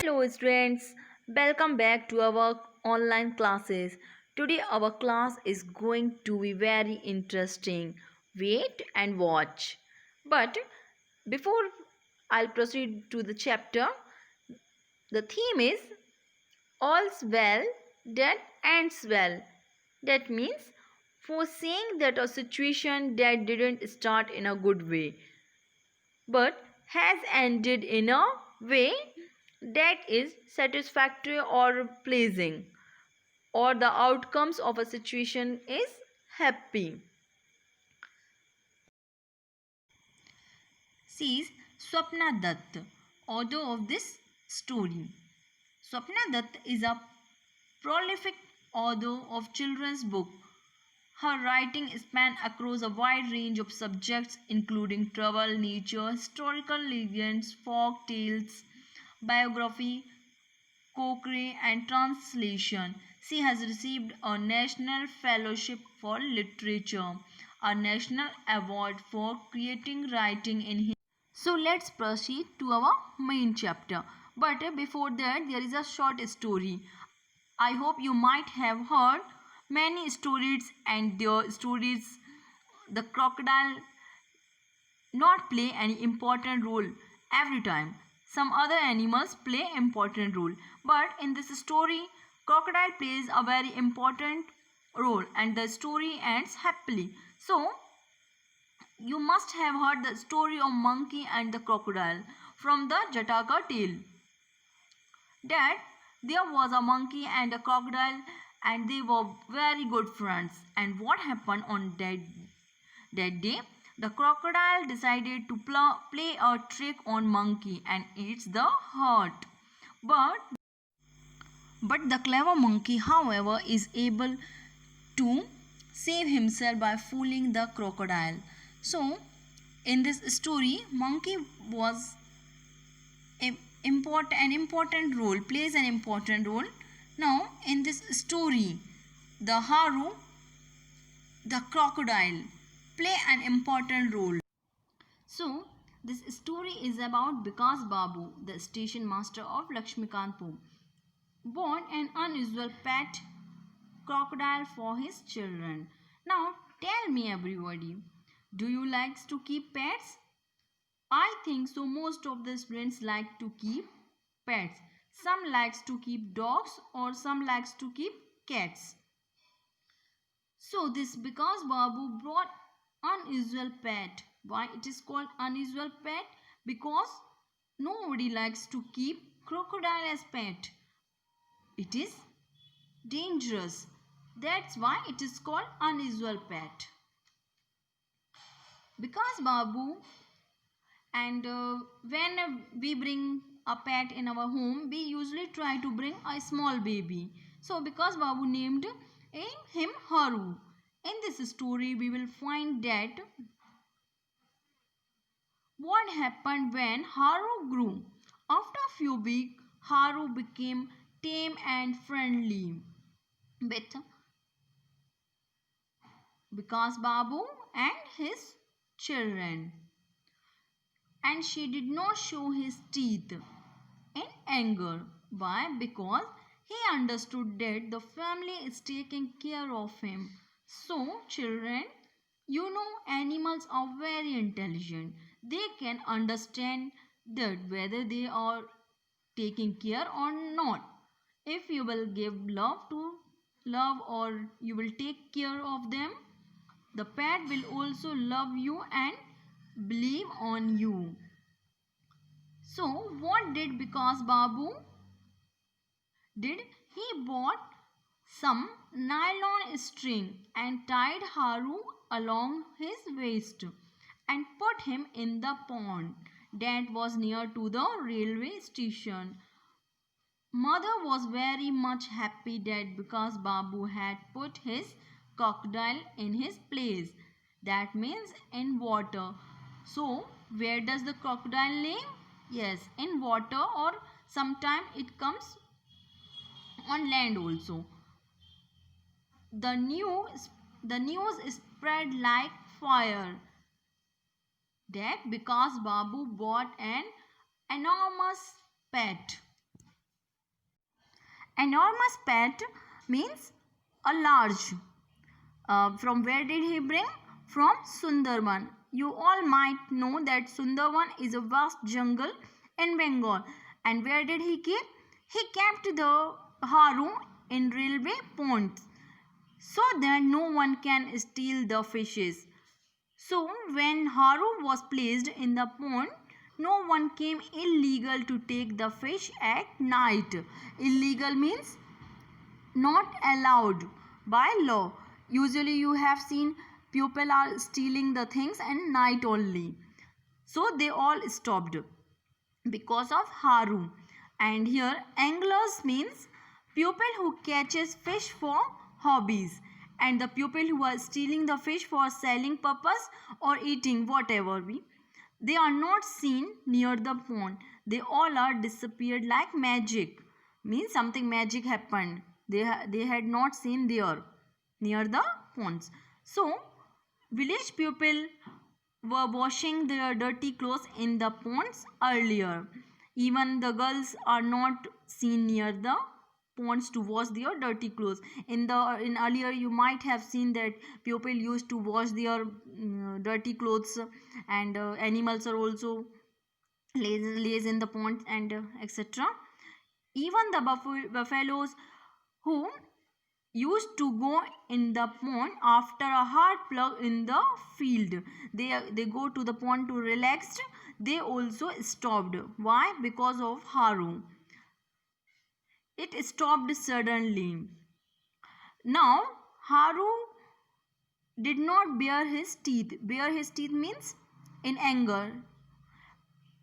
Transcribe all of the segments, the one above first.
Hello students, welcome back to our online classes. Today our class is going to be very interesting. Wait and watch. But before I'll proceed to the chapter, the theme is all's well that ends well. That means for saying that a situation that didn't start in a good way but has ended in a way that is satisfactory or pleasing, or the outcomes of a situation is happy. Says Swapna Dutt, author of this story. Swapna Dutt is a prolific author of children's books. Her writing spans across a wide range of subjects including travel, nature, historical legends, folk tales, biography, Cochrane and translation. She has received a National Fellowship for Literature, a National Award for Creating Writing in Hindi. So let's proceed to our main chapter. But before that, there is a short story. I hope you might have heard many stories, and their stories, the crocodile not play any important role every time. Some other animals play important role, but in this story crocodile plays a very important role and the story ends happily. So you must have heard the story of monkey and the crocodile from the Jataka tale, that there was a monkey and a crocodile and they were very good friends. And what happened on that day, the crocodile decided to play a trick on monkey and eats the heart. But the clever monkey, however, is able to save himself by fooling the crocodile. So, in this story, monkey was an important role, plays an important role. Now, in this story, the Haru, the crocodile, play an important role. So, this story is about Bikas Babu, the station master of Lakshmikantpur, born an unusual pet crocodile for his children. Now, tell me everybody, do you like to keep pets? I think so most of the students like to keep pets. Some likes to keep dogs or some likes to keep cats. So this because Babu brought unusual pet. Why it is called unusual pet? Because nobody likes to keep crocodile as pet. It is dangerous. That's why it is called unusual pet. Because Babu, and when we bring a pet in our home, we usually try to bring a small baby. So because Babu named him Haru. In this story we will find that what happened when Haru grew. After a few weeks, Haru became tame and friendly with Vikas Babu and his children, and she did not show his teeth in anger. Why? Because he understood that the family is taking care of him. So, children, you know, animals are very intelligent. They can understand that whether they are taking care or not. If you will give love or you will take care of them, the pet will also love you and believe on you. So what did Bikas Babu did? He bought some nylon string and tied Haru along his waist and put him in the pond that was near to the railway station. Mother was very much happy that because Babu had put his crocodile in his place. That means in water. So where does the crocodile live? Yes, in water, or sometimes it comes on land also. The news spread like fire that because Babu bought an enormous pet. Enormous pet means a large. From where did he bring? From Sundarban. You all might know that Sundarban is a vast jungle in Bengal. And where did he keep? He kept the haru in railway ponds so that no one can steal the fishes. So when haru was placed in the pond, no one came illegal to take the fish at night. Illegal means not allowed by law. Usually you have seen people are stealing the things and night only. So they all stopped because of haru. And here anglers means people who catches fish for hobbies, and the people who are stealing the fish for selling purpose or eating whatever be. They are not seen near the pond. They all are disappeared like magic. Means something magic happened. They had not seen there near the ponds. So village people were washing their dirty clothes in the ponds earlier. Even the girls are not seen near the ponds to wash their dirty clothes. In earlier you might have seen that people used to wash their dirty clothes, and animals are also lays in the ponds and etc. Even the buffaloes who used to go in the pond after a hard plug in the field. They go to the pond to relax. They also stopped. Why? Because of haru. It stopped suddenly. Now haru did not bare his teeth. Bare his teeth means in anger.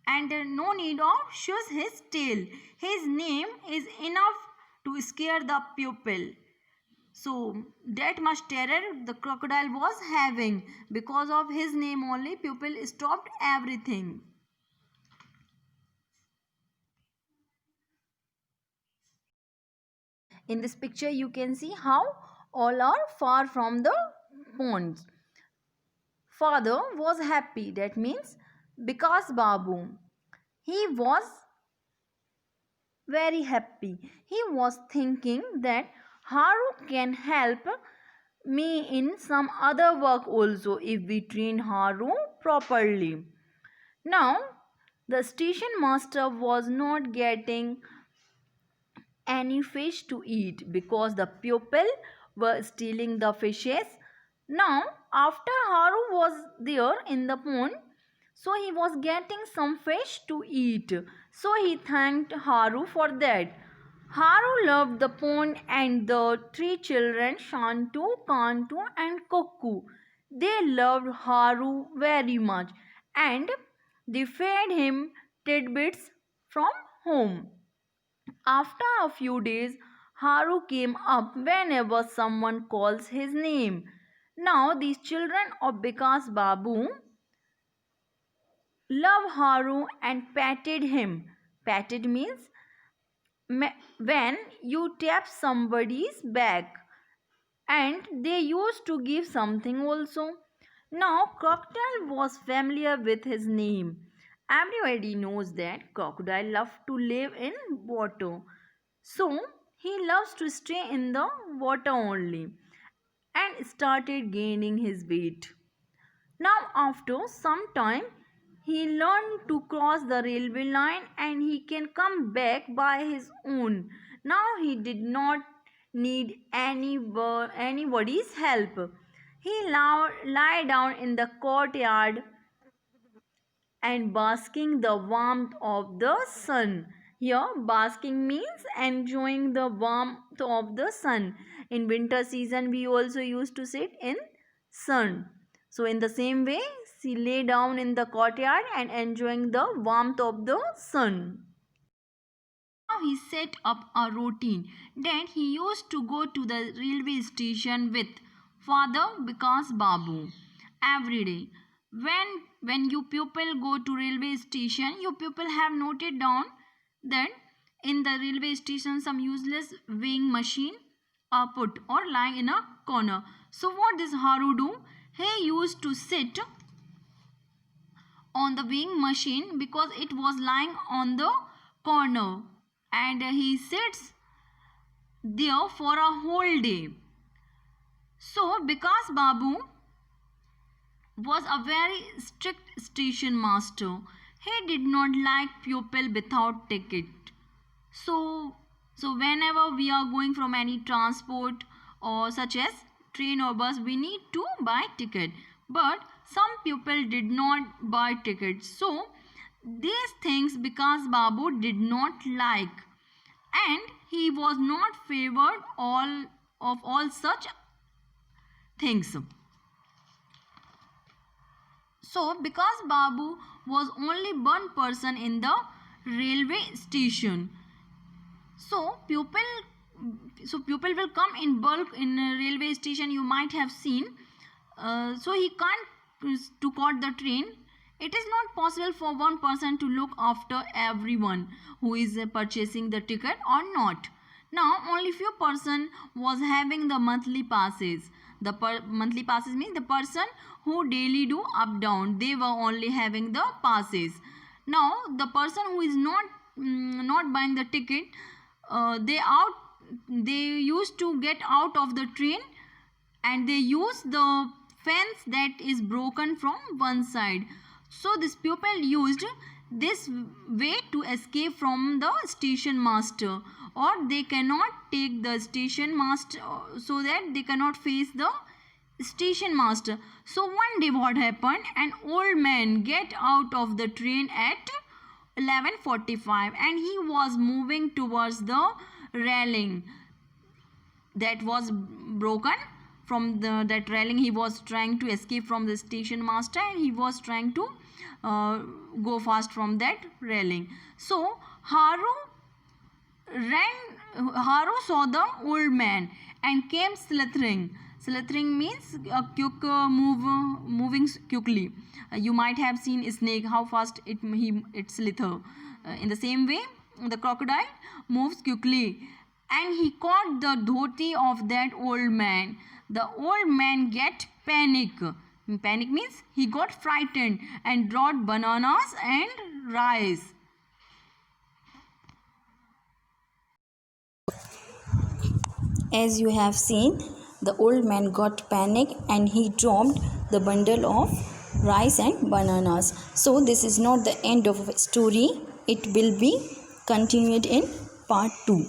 And no need of shows his tail. His name is enough to scare the pupil. So that much terror the crocodile was having. Because of his name only, people stopped everything. In this picture you can see how all are far from the ponds. Father was happy. That means because Babu. He was very happy. He was thinking that Haru can help me in some other work also if we train Haru properly. Now, the station master was not getting any fish to eat because the pupil were stealing the fishes. Now, after Haru was there in the pond, so he was getting some fish to eat. So he thanked Haru for that. Haru loved the pond and the three children, Shantu, Kantu, and Kokku. They loved Haru very much and they fed him tidbits from home. After a few days, Haru came up whenever someone calls his name. Now, these children of Bikas Babu love Haru and patted him. Patted means when you tap somebody's back, and they used to give something also. Now, Crocodile was familiar with his name. Everybody knows that crocodile love to live in water. So, he loves to stay in the water only and started gaining his weight. Now, after some time, he learned to cross the railway line and he can come back by his own. Now, he did not need anybody's help. He lie down in the courtyard and basking the warmth of the sun. Here, basking means enjoying the warmth of the sun. In winter season, we also used to sit in sun. So, in the same way, she lay down in the courtyard and enjoying the warmth of the sun. Now he set up a routine that he used to go to the railway station with Father Vikas Babu every day. When you people go to railway station, you people have noted down that in the railway station some useless weighing machine are put or lying in a corner. So what does Haru do? He used to sit on the weighing machine because it was lying on the corner, and he sits there for a whole day. So because Babu was a very strict station master, he did not like pupil without ticket. So whenever we are going from any transport or such as train or bus, we need to buy ticket, but some people did not buy tickets. So these things because Babu did not like, and he was not favored all such things. So because Babu was only one person in the railway station, so people will come in bulk in a railway station, you might have seen. So he can't to caught the train. It is not possible for one person to look after everyone who is purchasing the ticket or not. Now only few person was having the monthly passes. The monthly passes means the person who daily do up down, they were only having the passes. Now the person who is not buying the ticket, they used to get out of the train, and they use the fence that is broken from one side. So this pupil used this way to escape from the station master, or they cannot take the station master, so that they cannot face the station master. So one day what happened, an old man get out of the train at 11:45, and he was moving towards the railing that was broken. From that railing, he was trying to escape from the station master, and he was trying to go fast from that railing. So Haru saw the old man and came slithering. Slithering means a quick moving quickly. You might have seen a snake, how fast it slither. In the same way, the crocodile moves quickly, and he caught the dhoti of that old man. The old man get panic. Panic means he got frightened and brought bananas and rice. As you have seen, the old man got panic and he dropped the bundle of rice and bananas. So this is not the end of the story. It will be continued in part 2.